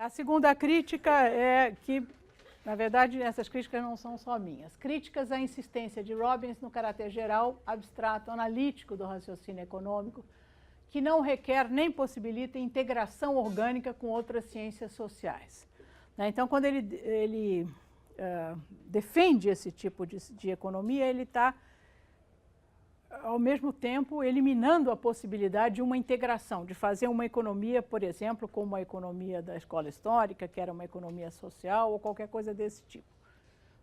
A segunda crítica é que, na verdade, essas críticas não são só minhas. Críticas à insistência de Robbins no caráter geral, abstrato, analítico do raciocínio econômico, que não requer nem possibilita integração orgânica com outras ciências sociais. Então, quando ele defende esse tipo de economia, ele está, ao mesmo tempo, eliminando a possibilidade de uma integração, de fazer uma economia, por exemplo, como a economia da escola histórica, que era uma economia social, ou qualquer coisa desse tipo,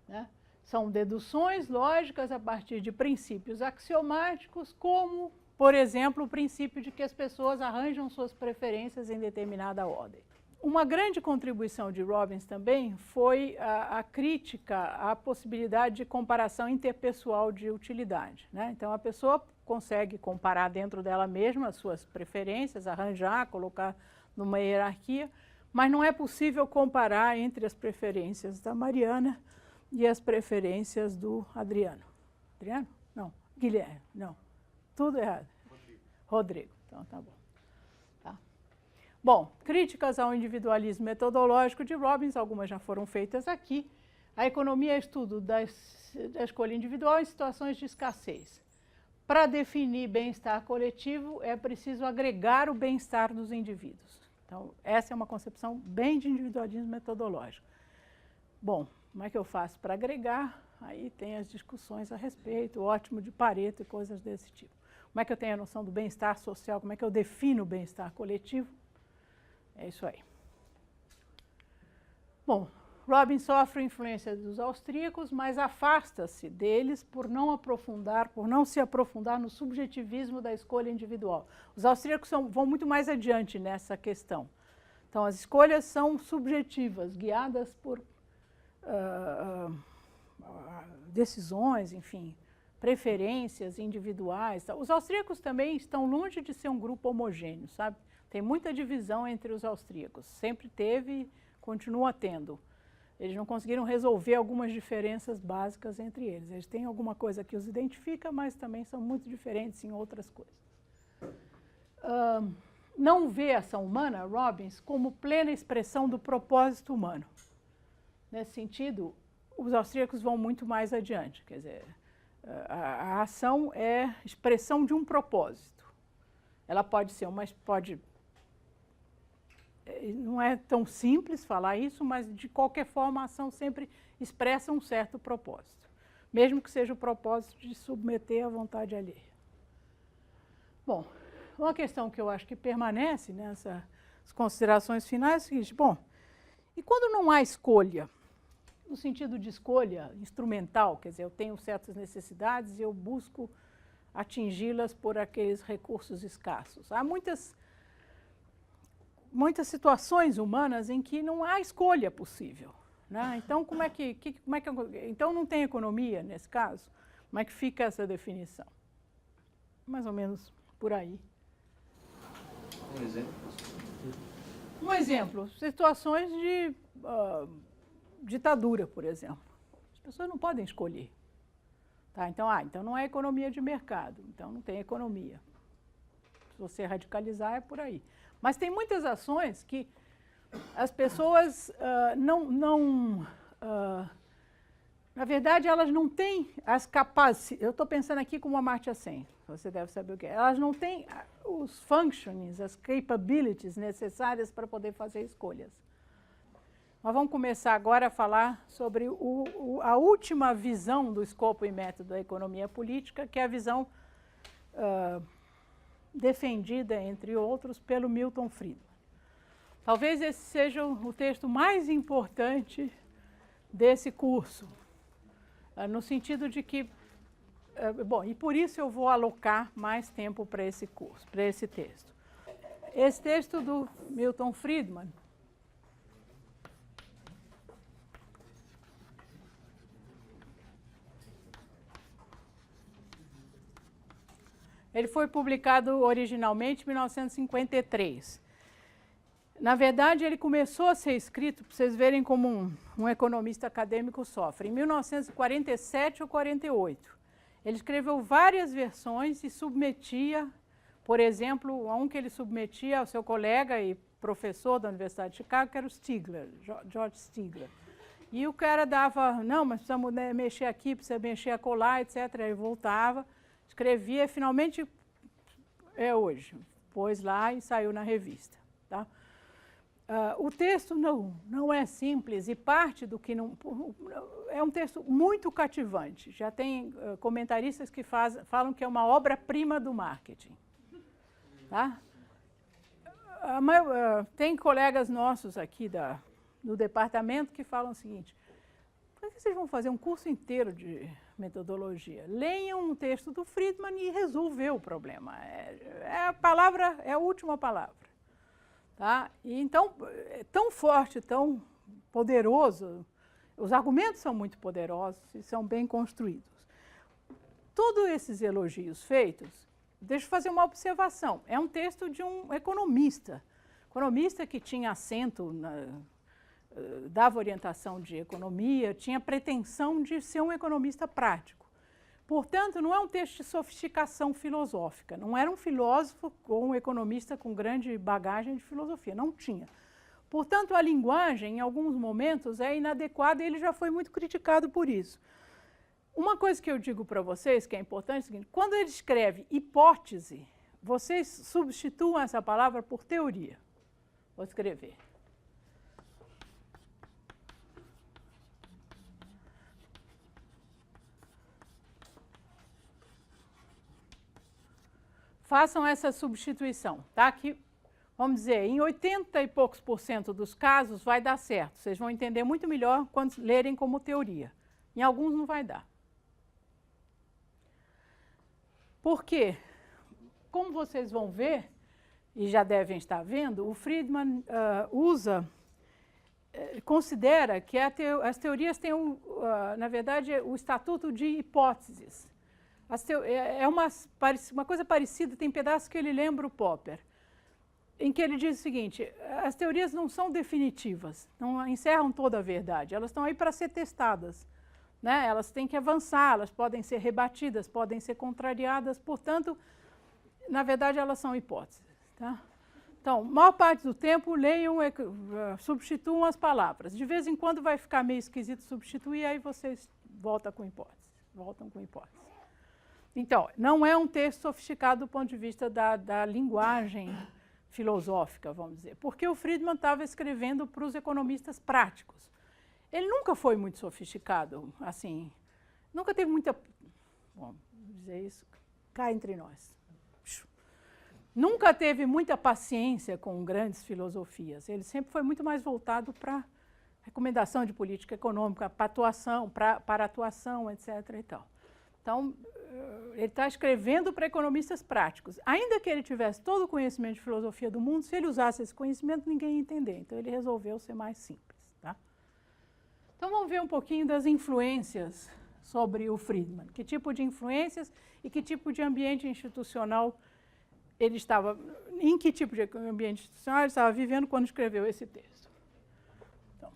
né? São deduções lógicas a partir de princípios axiomáticos, como, por exemplo, o princípio de que as pessoas arranjam suas preferências em determinada ordem. Uma grande contribuição de Robbins também foi a crítica à possibilidade de comparação interpessoal de utilidade, né? Então, a pessoa consegue comparar dentro dela mesma as suas preferências, arranjar, colocar numa hierarquia, mas não é possível comparar entre as preferências da Mariana e as preferências do Adriano. Adriano? Não. Guilherme? Não. Tudo errado. Rodrigo. Então, tá bom. Bom, críticas ao individualismo metodológico de Robbins, algumas já foram feitas aqui. A economia é estudo da escolha individual em situações de escassez. Para definir bem-estar coletivo, é preciso agregar o bem-estar dos indivíduos. Então, essa é uma concepção bem de individualismo metodológico. Bom, como é que eu faço para agregar? Aí tem as discussões a respeito, o ótimo de Pareto e coisas desse tipo. Como é que eu tenho a noção do bem-estar social? Como é que eu defino o bem-estar coletivo? É isso aí. Bom, Robbins sofre influência dos austríacos, mas afasta-se deles por não se aprofundar no subjetivismo da escolha individual. Os austríacos vão muito mais adiante nessa questão. Então, as escolhas são subjetivas, guiadas por decisões, enfim, preferências individuais. Os austríacos também estão longe de ser um grupo homogêneo, sabe? Tem muita divisão entre os austríacos, sempre teve e continua tendo. Eles não conseguiram resolver algumas diferenças básicas entre eles. Eles têm alguma coisa que os identifica, mas também são muito diferentes em outras coisas. Não vê a ação humana, Robbins, como plena expressão do propósito humano. Nesse sentido, os austríacos vão muito mais adiante. Quer dizer, a ação é expressão de um propósito. Ela pode ser não é tão simples falar isso, mas de qualquer forma a ação sempre expressa um certo propósito, mesmo que seja o propósito de submeter à vontade alheia. Bom, uma questão que eu acho que permanece nessas considerações finais é a seguinte: bom, e quando não há escolha, no sentido de escolha instrumental, quer dizer, eu tenho certas necessidades e eu busco atingi-las por aqueles recursos escassos. Há muitas situações humanas em que não há escolha possível, né? Então, então não tem economia nesse caso? Como é que fica essa definição? Mais ou menos por aí. Um exemplo? Um exemplo, situações de ditadura, por exemplo. As pessoas não podem escolher. Tá? Então não é economia de mercado, então não tem economia. Se você radicalizar, é por aí. Mas tem muitas ações que as pessoas na verdade, elas não têm as capacidades. Eu estou pensando aqui como a Amartya Sen, você deve saber o que é. Elas não têm os functionings, as capabilities necessárias para poder fazer escolhas. Nós vamos começar agora a falar sobre a última visão do escopo e método da economia política, que é a visão defendida, entre outros, pelo Milton Friedman. Talvez esse seja o texto mais importante desse curso, no sentido de que, bom, e por isso eu vou alocar mais tempo para esse curso, para esse texto. Esse texto do Milton Friedman ele foi publicado originalmente em 1953. Na verdade, ele começou a ser escrito, para vocês verem como um economista acadêmico sofre, em 1947 ou 48. Ele escreveu várias versões e submetia, por exemplo, a um que ele submetia ao seu colega e professor da Universidade de Chicago, que era o Stigler, George Stigler. E o cara dava, não, mas precisamos mexer aqui, precisa mexer acolá, etc. Aí voltava, escrevia e finalmente é hoje. Pôs lá e saiu na revista. Tá? O texto não é simples e parte do que não... É um texto muito cativante. Já tem comentaristas que falam que é uma obra-prima do marketing. Tá? Tem colegas nossos aqui do departamento que falam o seguinte: por que vocês vão fazer um curso inteiro de metodologia? Leiam um texto do Friedman e resolveu o problema. É a última palavra. Tá? E então, é tão forte, tão poderoso, os argumentos são muito poderosos e são bem construídos. Todos esses elogios feitos, deixa eu fazer uma observação. É um texto de um economista que tinha assento, dava orientação de economia, tinha pretensão de ser um economista prático. Portanto, não é um texto de sofisticação filosófica, não era um filósofo ou um economista com grande bagagem de filosofia, não tinha. Portanto, a linguagem, em alguns momentos, é inadequada e ele já foi muito criticado por isso. Uma coisa que eu digo para vocês, que é importante, é o seguinte: quando ele escreve hipótese, vocês substituam essa palavra por teoria. Vou escrever. Façam essa substituição, tá? Que, vamos dizer, em 80 e poucos % dos casos vai dar certo. Vocês vão entender muito melhor quando lerem como teoria. Em alguns não vai dar. Por quê? Como vocês vão ver, e já devem estar vendo, o Friedman considera que as teorias têm, na verdade, o estatuto de hipóteses. É uma coisa parecida, tem pedaços que ele lembra o Popper, em que ele diz o seguinte: as teorias não são definitivas, não encerram toda a verdade, elas estão aí para ser testadas. Né? Elas têm que avançar, elas podem ser rebatidas, podem ser contrariadas, portanto, na verdade, elas são hipóteses. Tá? Então, maior parte do tempo, leiam, substituam as palavras. De vez em quando vai ficar meio esquisito substituir, aí vocês voltam com hipótese. Então, não é um texto sofisticado do ponto de vista da linguagem filosófica, vamos dizer, porque o Friedman estava escrevendo para os economistas práticos. Ele nunca foi muito sofisticado, assim, nunca teve muita... Bom, vou dizer isso cá entre nós. Nunca teve muita paciência com grandes filosofias. Ele sempre foi muito mais voltado para recomendação de política econômica, para atuação, etc. e tal. Então, ele está escrevendo para economistas práticos. Ainda que ele tivesse todo o conhecimento de filosofia do mundo, se ele usasse esse conhecimento, ninguém ia entender. Então, ele resolveu ser mais simples. Tá? Então, vamos ver um pouquinho das influências sobre o Friedman. Que tipo de influências e que tipo de ambiente institucional ele estava... Em que tipo de ambiente institucional ele estava vivendo quando escreveu esse texto. Então,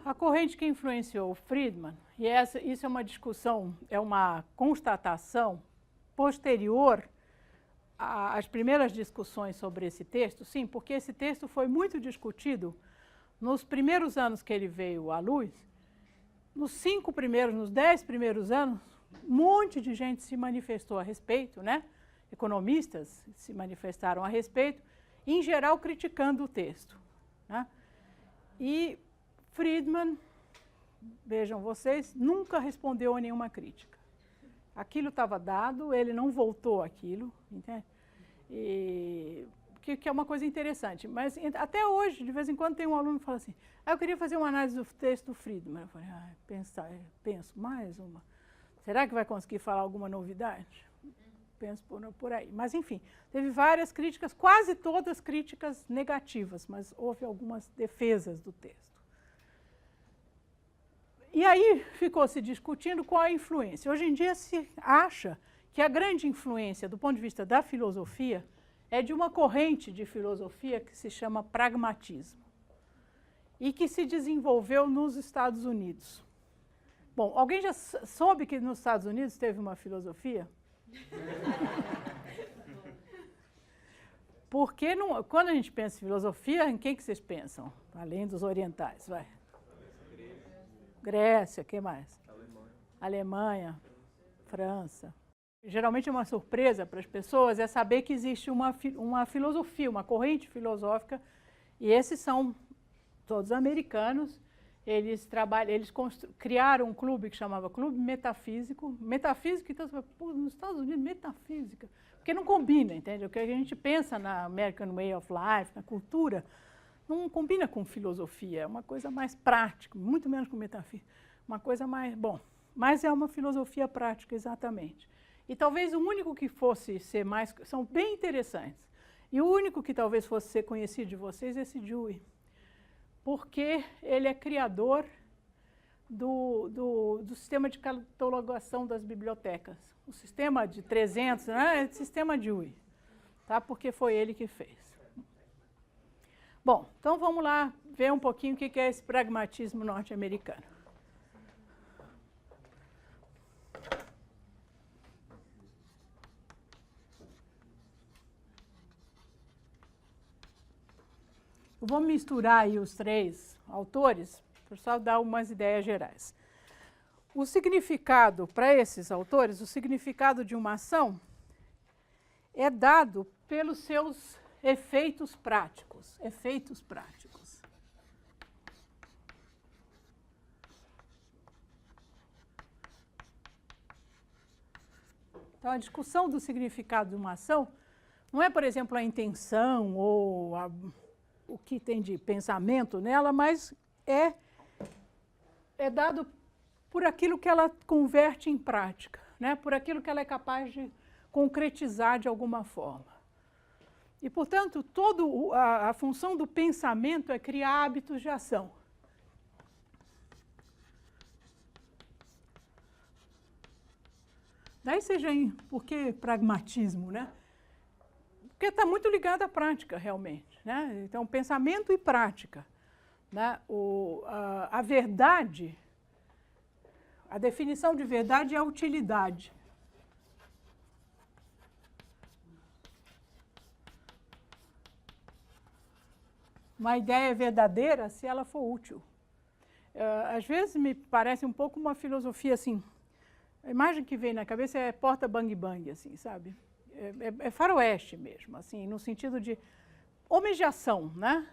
a corrente que influenciou o Friedman, e isso é uma discussão, é uma constatação posterior às primeiras discussões sobre esse texto, sim, porque esse texto foi muito discutido nos primeiros anos que ele veio à luz. Nos 10 primeiros anos, um monte de gente se manifestou a respeito, né? Economistas se manifestaram a respeito, em geral criticando o texto. Né? E Friedman, vejam vocês, nunca respondeu a nenhuma crítica. Aquilo estava dado, ele não voltou àquilo, entende? que é uma coisa interessante. Mas até hoje, de vez em quando, tem um aluno que fala assim, eu queria fazer uma análise do texto do Friedman. Eu falei, penso, mais uma. Será que vai conseguir falar alguma novidade? Penso por aí. Mas, enfim, teve várias críticas, quase todas críticas negativas, mas houve algumas defesas do texto. E aí ficou se discutindo qual a influência. Hoje em dia se acha que a grande influência, do ponto de vista da filosofia, é de uma corrente de filosofia que se chama pragmatismo e que se desenvolveu nos Estados Unidos. Bom, alguém já soube que nos Estados Unidos teve uma filosofia? Porque quando a gente pensa em filosofia, em quem que vocês pensam? Além dos orientais, vai. Grécia, que mais? Alemanha, França. Geralmente uma surpresa para as pessoas é saber que existe uma filosofia, uma corrente filosófica, e esses são todos americanos. Eles criaram um clube que chamava Clube Metafísico. Metafísico, então, nos Estados Unidos, metafísica. Porque não combina, entende? O que a gente pensa na American Way of Life, na cultura, não combina com filosofia. É uma coisa mais prática, muito menos com metafísica. Uma coisa mais, bom, mas é uma filosofia prática, exatamente. E talvez o único que fosse ser mais, são bem interessantes. E o único que talvez fosse ser conhecido de vocês é esse Dewey, porque ele é criador do sistema de catalogação das bibliotecas. O sistema de 300, né, é o sistema Dewey, tá? Porque foi ele que fez. Bom, então vamos lá ver um pouquinho o que é esse pragmatismo norte-americano. Eu vou misturar aí os três autores, para só dar umas ideias gerais. O significado para esses autores, o significado de uma ação, é dado pelos seus efeitos práticos. Efeitos práticos. Então, a discussão do significado de uma ação não é, por exemplo, a intenção ou o que tem de pensamento nela, mas é dado por aquilo que ela converte em prática, né? Por aquilo que ela é capaz de concretizar de alguma forma. E, portanto, toda a função do pensamento é criar hábitos de ação. Daí seja por que pragmatismo, né? Porque está muito ligado à prática, realmente, né? Então, pensamento e prática, né? A verdade, a definição de verdade é a utilidade. Uma ideia é verdadeira se ela for útil. Às vezes me parece um pouco uma filosofia assim, a imagem que vem na cabeça é porta bang bang, assim, sabe? É faroeste mesmo, assim, no sentido de homens de ação, né?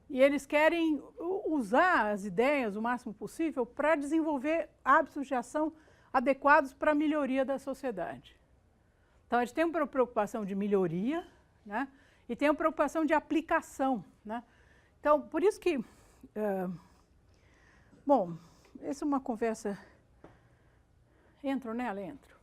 E eles querem usar as ideias o máximo possível para desenvolver hábitos de ação adequados para a melhoria da sociedade. Então, eles têm uma preocupação de melhoria, né? E tem uma preocupação de aplicação, né? Então, por isso que... bom, essa é uma conversa... Entro nela? Entro.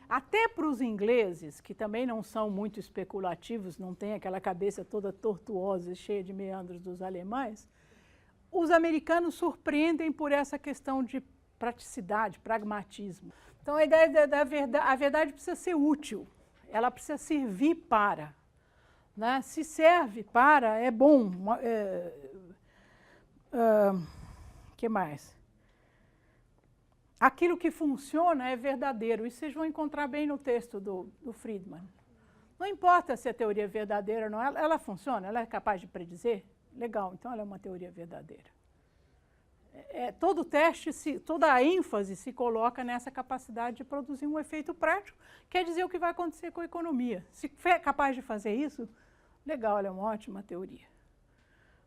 Até para os ingleses, que também não são muito especulativos, não têm aquela cabeça toda tortuosa e cheia de meandros dos alemães, os americanos surpreendem por essa questão de praticidade, pragmatismo. Então, a ideia da verdade, a verdade precisa ser útil, ela precisa servir para. Né? Se serve para, é bom. Que mais? Aquilo que funciona é verdadeiro. Isso vocês vão encontrar bem no texto do Friedman. Não importa se a teoria é verdadeira ou não, ela funciona, ela é capaz de predizer? Legal, então ela é uma teoria verdadeira. Todo teste, toda a ênfase se coloca nessa capacidade de produzir um efeito prático, quer dizer o que vai acontecer com a economia. Se for capaz de fazer isso, legal, ela é uma ótima teoria.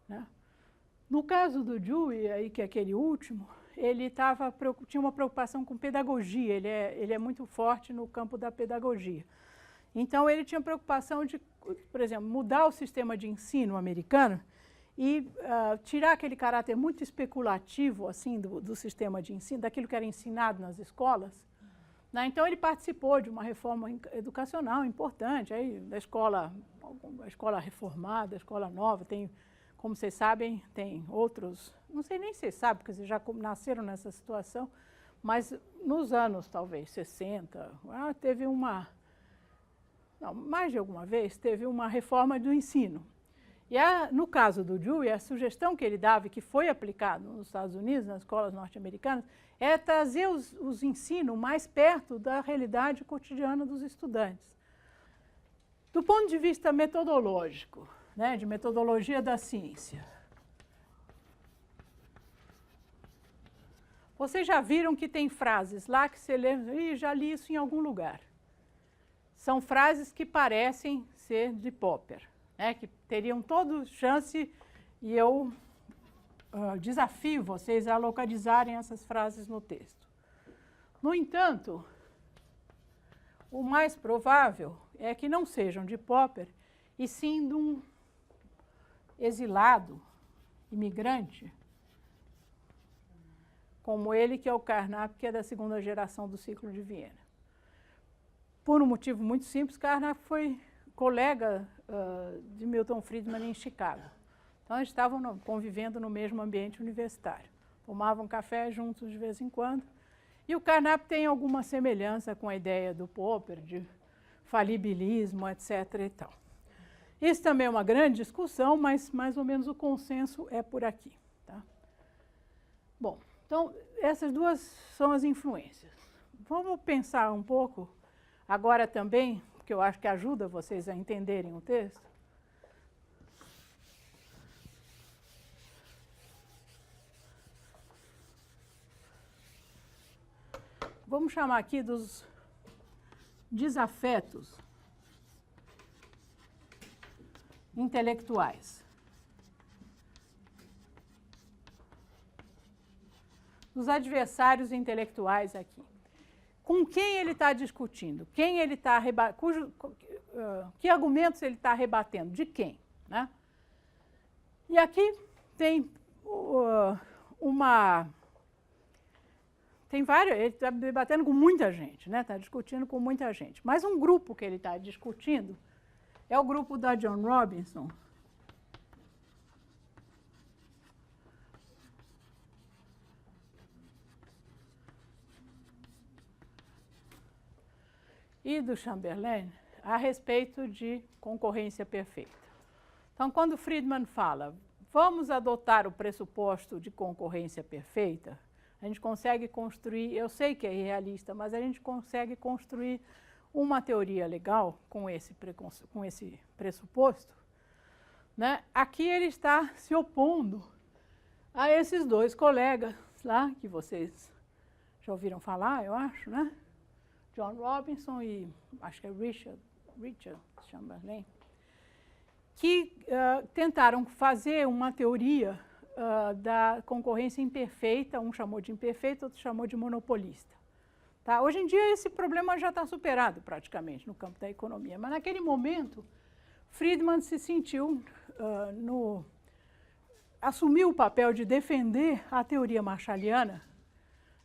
Né? No caso do Dewey, aí, que é aquele último, ele tinha uma preocupação com pedagogia, ele é muito forte no campo da pedagogia. Então, ele tinha preocupação de, por exemplo, mudar o sistema de ensino americano e tirar aquele caráter muito especulativo assim, do sistema de ensino, daquilo que era ensinado nas escolas. Né? Então, ele participou de uma reforma educacional importante, aí, a escola reformada, a escola nova, tem, como vocês sabem, tem outros, não sei nem se vocês sabem, porque vocês já nasceram nessa situação, mas nos anos, talvez, 60, teve uma, não, mais de alguma vez, teve uma reforma do ensino. E no caso do Dewey, a sugestão que ele dava e que foi aplicado nos Estados Unidos, nas escolas norte-americanas, é trazer os ensinos mais perto da realidade cotidiana dos estudantes. Do ponto de vista metodológico, né, de metodologia da ciência, vocês já viram que tem frases lá que você lê, já li isso em algum lugar. São frases que parecem ser de Popper, né, que teriam toda chance, e eu desafio vocês a localizarem essas frases no texto. No entanto, o mais provável é que não sejam de Popper, e sim de um exilado, imigrante, como ele, que é o Carnap, que é da segunda geração do Ciclo de Viena. Por um motivo muito simples, Carnap foi colega de Milton Friedman em Chicago. Então, eles estavam convivendo no mesmo ambiente universitário. Tomavam café juntos de vez em quando. E o Carnap tem alguma semelhança com a ideia do Popper, de falibilismo, etc. e tal. Isso também é uma grande discussão, mas mais ou menos o consenso é por aqui. Tá? Bom, então, essas duas são as influências. Vamos pensar um pouco agora também, porque eu acho que ajuda vocês a entenderem o texto. Vamos chamar aqui dos desafetos intelectuais. Os adversários intelectuais aqui. Com quem ele está discutindo? Quem ele está que argumentos ele está rebatendo? De quem? Né? E aqui tem tem vários, ele está debatendo com muita gente, né? Está discutindo com muita gente. Mas um grupo que ele está discutindo é o grupo da John Robinson, e do Chamberlain a respeito de concorrência perfeita. Então, quando Friedman fala, vamos adotar o pressuposto de concorrência perfeita, a gente consegue construir, eu sei que é irrealista, mas a gente consegue construir uma teoria legal com esse pressuposto. Né? Aqui ele está se opondo a esses dois colegas lá, que vocês já ouviram falar, eu acho, né? John Robinson e acho que é Richard Chamberlain, que tentaram fazer uma teoria da concorrência imperfeita, um chamou de imperfeita, outro chamou de monopolista. Tá? Hoje em dia esse problema já está superado praticamente no campo da economia, mas naquele momento Friedman se sentiu, assumiu o papel de defender a teoria marshalliana,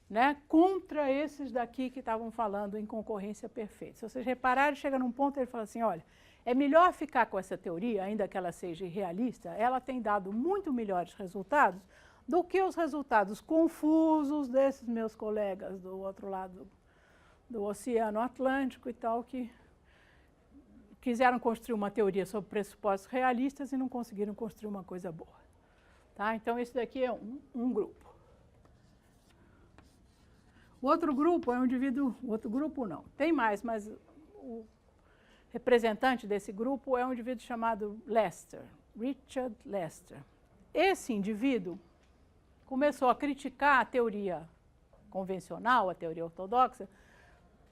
né, contra esses daqui que estavam falando em concorrência perfeita. Se vocês repararem, chega num ponto ele fala assim, olha, é melhor ficar com essa teoria, ainda que ela seja irrealista, ela tem dado muito melhores resultados do que os resultados confusos desses meus colegas do outro lado do Oceano Atlântico e tal, que quiseram construir uma teoria sobre pressupostos realistas e não conseguiram construir uma coisa boa. Tá? Então, esse daqui é um grupo. O outro grupo é um indivíduo, outro grupo não, tem mais, mas o representante desse grupo é um indivíduo chamado Lester, Richard Lester. Esse indivíduo começou a criticar a teoria convencional, a teoria ortodoxa,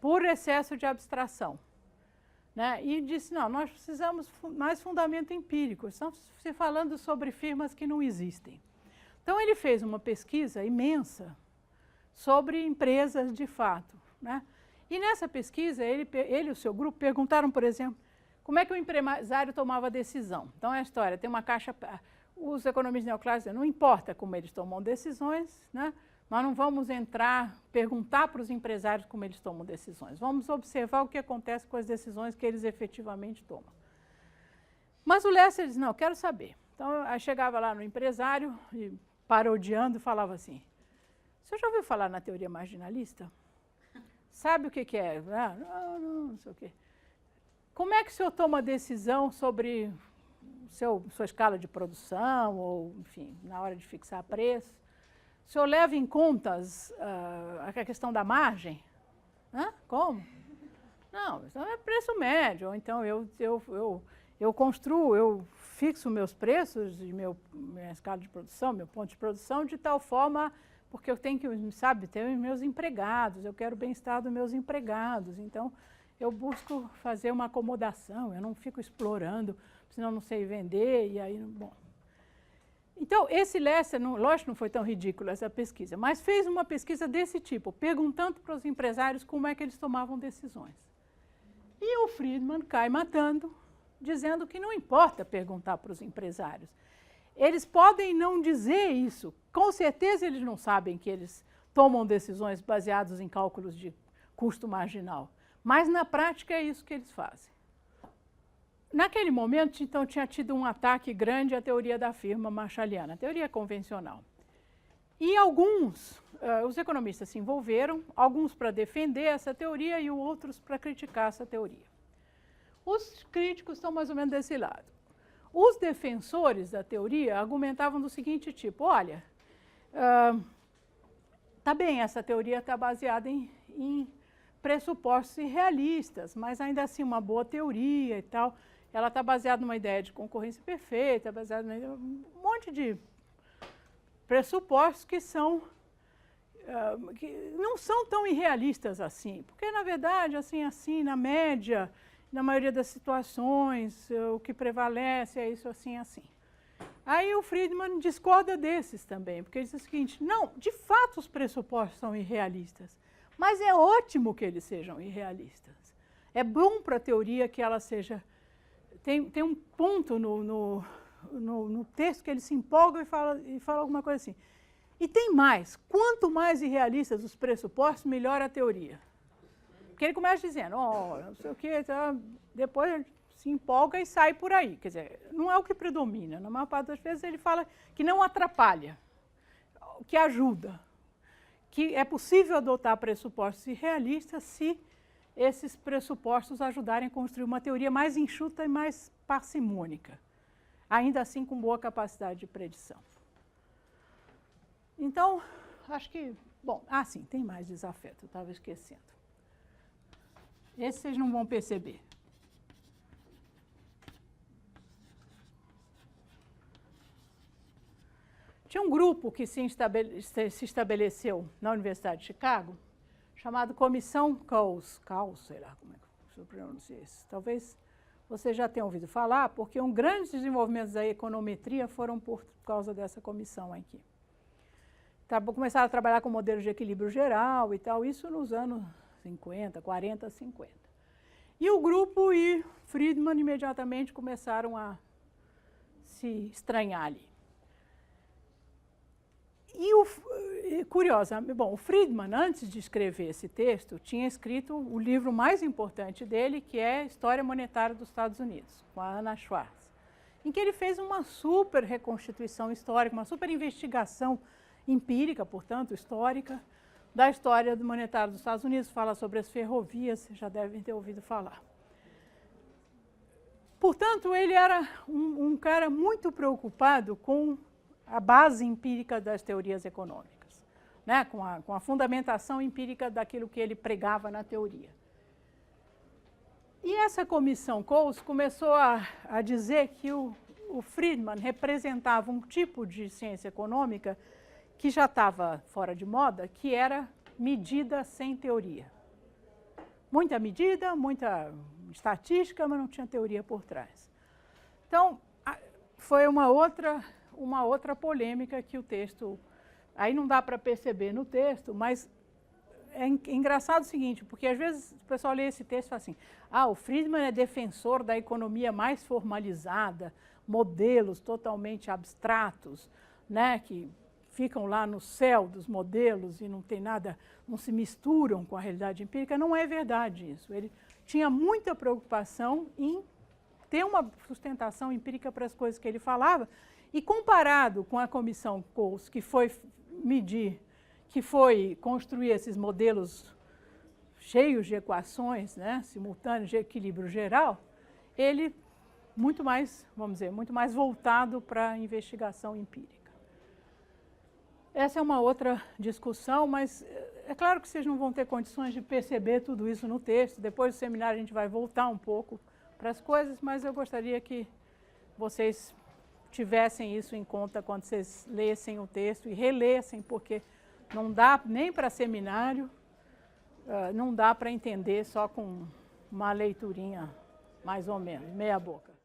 por excesso de abstração. Né? E disse, não, nós precisamos mais fundamento empírico, estamos se falando sobre firmas que não existem. Então, ele fez uma pesquisa imensa sobre empresas de fato, né? E nessa pesquisa, ele e o seu grupo perguntaram, por exemplo, como é que o empresário tomava decisão. Então, é a história, tem uma caixa... Os economistas neoclássicos dizem, não importa como eles tomam decisões, né? Nós não vamos perguntar para os empresários como eles tomam decisões. Vamos observar o que acontece com as decisões que eles efetivamente tomam. Mas o Lester diz, não, eu quero saber. Então, aí chegava lá no empresário, e parodiando, falava assim, você já ouviu falar na teoria marginalista? Sabe o que é? Ah, não sei o quê. Como é que o senhor toma decisão sobre sua escala de produção, ou, enfim, na hora de fixar preço? O senhor leva em conta a questão da margem? Hã? Como? Não, isso é preço médio. Ou então eu construo, eu fixo meus preços, minha escala de produção, meu ponto de produção, de tal forma, porque eu tenho que, sabe, ter os meus empregados, eu quero o bem-estar dos meus empregados. Então, eu busco fazer uma acomodação, eu não fico explorando, senão não sei vender, e aí, bom. Então, esse Lester, lógico que não foi tão ridículo essa pesquisa, mas fez uma pesquisa desse tipo, perguntando para os empresários como é que eles tomavam decisões. E o Friedman cai matando, dizendo que não importa perguntar para os empresários. Eles podem não dizer isso, com certeza eles não sabem que eles tomam decisões baseadas em cálculos de custo marginal, mas na prática é isso que eles fazem. Naquele momento, então, tinha tido um ataque grande à teoria da firma marshalliana, a teoria convencional. E os economistas se envolveram, alguns para defender essa teoria e outros para criticar essa teoria. Os críticos estão mais ou menos desse lado. Os defensores da teoria argumentavam do seguinte tipo, olha, tá bem, essa teoria está baseada em pressupostos irrealistas, mas ainda assim uma boa teoria e tal. Ela está baseada numa ideia de concorrência perfeita, baseada em um monte de pressupostos que não são tão irrealistas assim, porque, na verdade, assim, na média, na maioria das situações, o que prevalece é isso, assim. Aí o Friedman discorda desses também, porque ele diz o seguinte, não, de fato os pressupostos são irrealistas, mas é ótimo que eles sejam irrealistas. É bom para a teoria que ela seja... Tem um ponto no texto que ele se empolga e fala alguma coisa assim. E tem mais, quanto mais irrealistas os pressupostos, melhor a teoria. Porque ele começa dizendo, não sei o quê, tá, depois ele se empolga e sai por aí. Quer dizer, não é o que predomina. Na maior parte das vezes ele fala que não atrapalha, que ajuda, que é possível adotar pressupostos irrealistas se esses pressupostos ajudarem a construir uma teoria mais enxuta e mais parcimônica, ainda assim com boa capacidade de predição. Então, acho que... Bom, sim, tem mais desafeto, eu estava esquecendo. Esse vocês não vão perceber. Tinha um grupo que se estabeleceu na Universidade de Chicago, chamado Comissão Coase, sei lá como é que eu pronuncio isso. Talvez você já tenha ouvido falar, porque grandes desenvolvimentos da econometria foram por causa dessa comissão aqui. Começaram a trabalhar com modelos de equilíbrio geral e tal, isso nos anos 50, 40, 50. E o grupo e Friedman imediatamente começaram a se estranhar ali. E, curiosamente, o Friedman, antes de escrever esse texto, tinha escrito o livro mais importante dele, que é História Monetária dos Estados Unidos, com a Anna Schwartz, em que ele fez uma super reconstituição histórica, uma super investigação empírica, portanto, histórica, da história do monetário dos Estados Unidos, fala sobre as ferrovias, vocês já devem ter ouvido falar. Portanto, ele era um cara muito preocupado com a base empírica das teorias econômicas, né? com a fundamentação empírica daquilo que ele pregava na teoria. E essa comissão Coase começou a dizer que o Friedman representava um tipo de ciência econômica que já estava fora de moda, que era medida sem teoria. Muita medida, muita estatística, mas não tinha teoria por trás. Então, foi uma outra polêmica que o texto... Aí não dá para perceber no texto, mas engraçado o seguinte, porque às vezes o pessoal lê esse texto e fala assim, o Friedman é defensor da economia mais formalizada, modelos totalmente abstratos, né, que ficam lá no céu dos modelos e não tem nada, não se misturam com a realidade empírica. Não é verdade isso. Ele tinha muita preocupação em ter uma sustentação empírica para as coisas que ele falava, e comparado com a comissão Coase, que foi medir, que foi construir esses modelos cheios de equações, né, simultâneas de equilíbrio geral, ele muito mais, vamos dizer, muito mais voltado para a investigação empírica. Essa é uma outra discussão, mas é claro que vocês não vão ter condições de perceber tudo isso no texto. Depois do seminário a gente vai voltar um pouco para as coisas, mas eu gostaria que vocês tivessem isso em conta quando vocês lessem o texto e relessem, porque não dá nem para seminário, não dá para entender só com uma leiturinha mais ou menos, meia boca.